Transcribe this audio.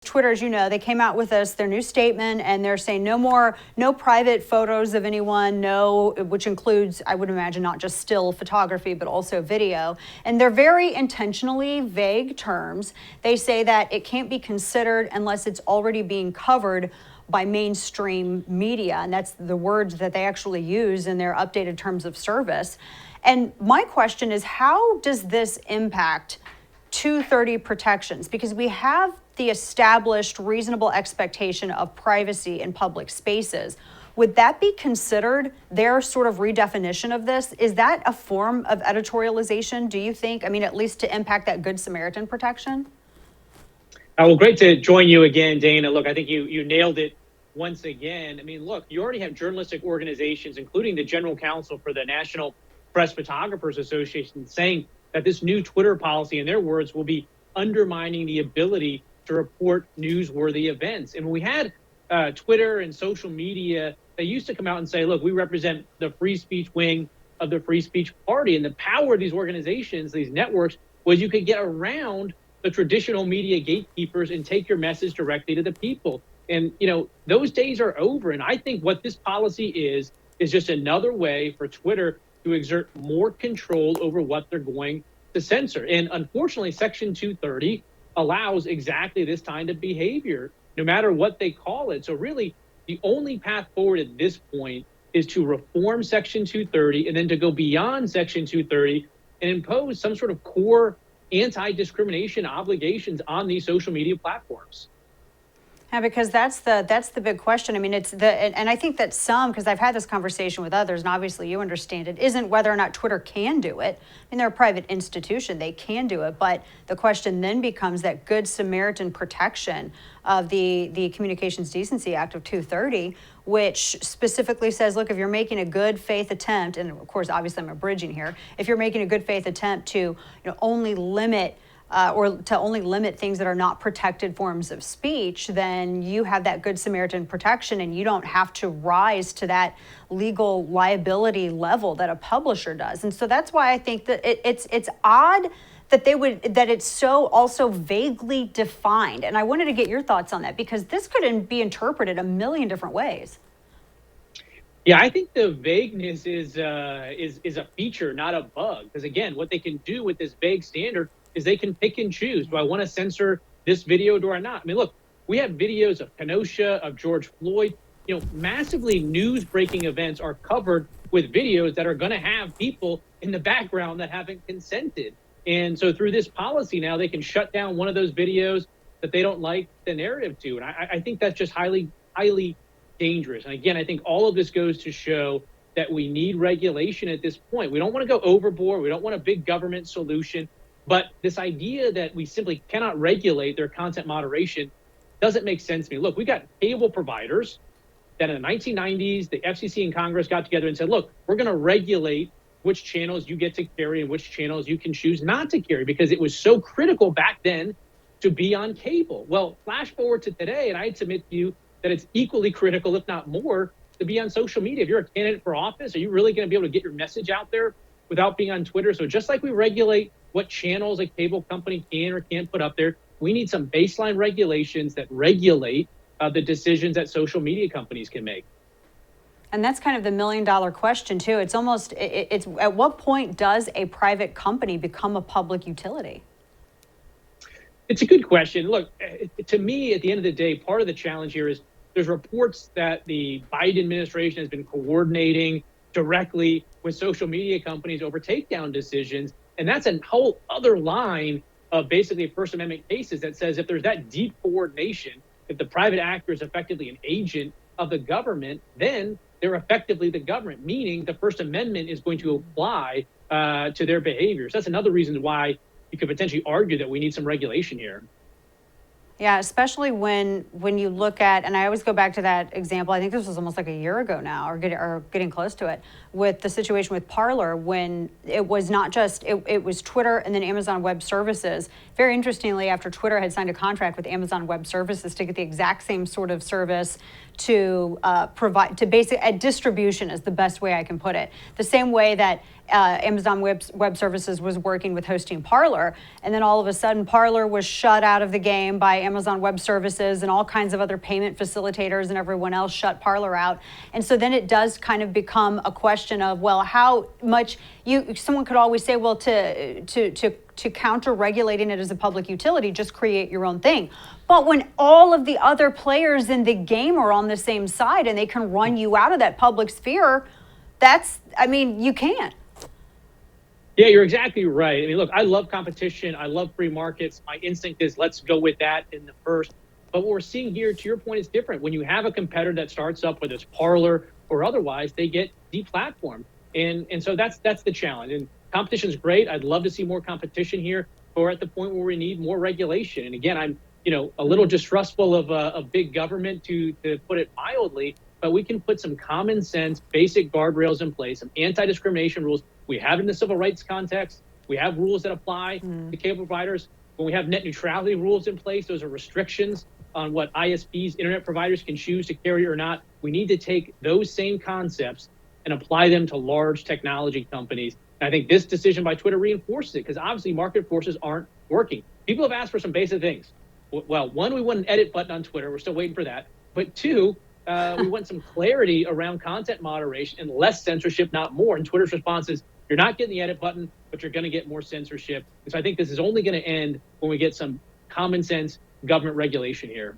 Twitter, as you know, they came out with their new statement, and they're saying no private photos of anyone, which includes, I would imagine, not just still photography, but also video. And they're very intentionally vague terms. They say that it can't be considered unless it's already being covered by mainstream media. And that's the words that they actually use in their updated terms of service. And my question is, how does this impact 230 protections? Because we have the established reasonable expectation of privacy in public spaces. Would that be considered their sort of redefinition of this? Is that a form of editorialization, do you think? I mean, at least to impact that Good Samaritan protection? Well, great to join you again, Dana. Look, I think you nailed it once again. I mean, look, you already have journalistic organizations, including the General Counsel for the National Press Photographers Association, saying that this new Twitter policy, in their words, will be undermining the ability to report newsworthy events. And when we had Twitter and social media, they used to come out and say, look, we represent the free speech wing of the free speech party. And the power of these organizations, these networks, was you could get around the traditional media gatekeepers and take your message directly to the people. And, those days are over. And I think what this policy is just another way for Twitter to exert more control over what they're going to censor. And unfortunately, Section 230 allows exactly this kind of behavior, no matter what they call it. So really, the only path forward at this point is to reform Section 230 and then to go beyond Section 230 and impose some sort of core anti-discrimination obligations on these social media platforms. Yeah, because that's the big question. I mean, and I think that because I've had this conversation with others, and obviously you understand it, isn't whether or not Twitter can do it. I mean, they're a private institution, they can do it, but the question then becomes that Good Samaritan protection of the Communications Decency Act of 230, which specifically says, look, if you're making a good faith attempt, and of course, obviously I'm abridging here, if you're making a good faith attempt to only limit things that are not protected forms of speech, then you have that Good Samaritan protection, and you don't have to rise to that legal liability level that a publisher does. And so that's why I think that it's odd that it's so also vaguely defined. And I wanted to get your thoughts on that, because this could be interpreted a million different ways. Yeah, I think the vagueness is a feature, not a bug. Because again, what they can do with this vague standard is they can pick and choose. Do I want to censor this video or do I not? I mean, look, we have videos of Kenosha, of George Floyd. Massively news-breaking events are covered with videos that are going to have people in the background that haven't consented. And so through this policy now, they can shut down one of those videos that they don't like the narrative to. And I think that's just highly, highly dangerous. And again, I think all of this goes to show that we need regulation at this point. We don't want to go overboard. We don't want a big government solution. But this idea that we simply cannot regulate their content moderation doesn't make sense to me. Look, we got cable providers that in the 1990s, the FCC and Congress got together and said, look, we're going to regulate which channels you get to carry and which channels you can choose not to carry, because it was so critical back then to be on cable. Well, flash forward to today, and I'd submit to you that it's equally critical, if not more, to be on social media. If you're a candidate for office, are you really going to be able to get your message out there without being on Twitter? So just like we regulate what channels a cable company can or can't put up there, we need some baseline regulations that regulate the decisions that social media companies can make. And that's kind of the $1 million question too. It's at what point does a private company become a public utility? It's a good question. Look, to me, at the end of the day, part of the challenge here is there's reports that the Biden administration has been coordinating directly with social media companies over takedown decisions. And that's a whole other line of basically First Amendment cases that says if there's that deep coordination, if the private actor is effectively an agent of the government, then they're effectively the government, meaning the First Amendment is going to apply to their behaviors. That's another reason why you could potentially argue that we need some regulation here. Yeah, especially when you look at, and I always go back to that example, I think this was almost like a year ago now, or getting close to it, with the situation with Parler, when it was not just, it was Twitter and then Amazon Web Services. Very interestingly, after Twitter had signed a contract with Amazon Web Services to get the exact same sort of service to provide, to basic distribution is the best way I can put it. The same way that Amazon Web Services was working with hosting Parler, and then all of a sudden Parler was shut out of the game by Amazon Web Services, and all kinds of other payment facilitators and everyone else shut Parler out. And so then it does kind of become a question of, well, how much someone could always say, well, to counter regulating it as a public utility, just create your own thing. But when all of the other players in the game are on the same side and they can run you out of that public sphere, you can't. Yeah, you're exactly right. I mean, look, I love competition. I love free markets. My instinct is let's go with that in the first. But what we're seeing here, to your point, is different. When you have a competitor that starts up, whether it's Parler or otherwise, they get deplatformed. And so that's the challenge. And competition is great. I'd love to see more competition here. But we're at the point where we need more regulation. And again, I'm a little distrustful of big government, to put it mildly. But we can put some common sense, basic guardrails in place, some anti-discrimination rules. We have it in the civil rights context. We have rules that apply to cable providers. When we have net neutrality rules in place, those are restrictions on what ISPs, internet providers, can choose to carry or not. We need to take those same concepts and apply them to large technology companies. And I think this decision by Twitter reinforces it, because obviously market forces aren't working. People have asked for some basic things. Well, one, we want an edit button on Twitter. We're still waiting for that. But two, we want some clarity around content moderation and less censorship, not more. And Twitter's response is, you're not getting the edit button, but you're going to get more censorship. And so I think this is only going to end when we get some common sense government regulation here.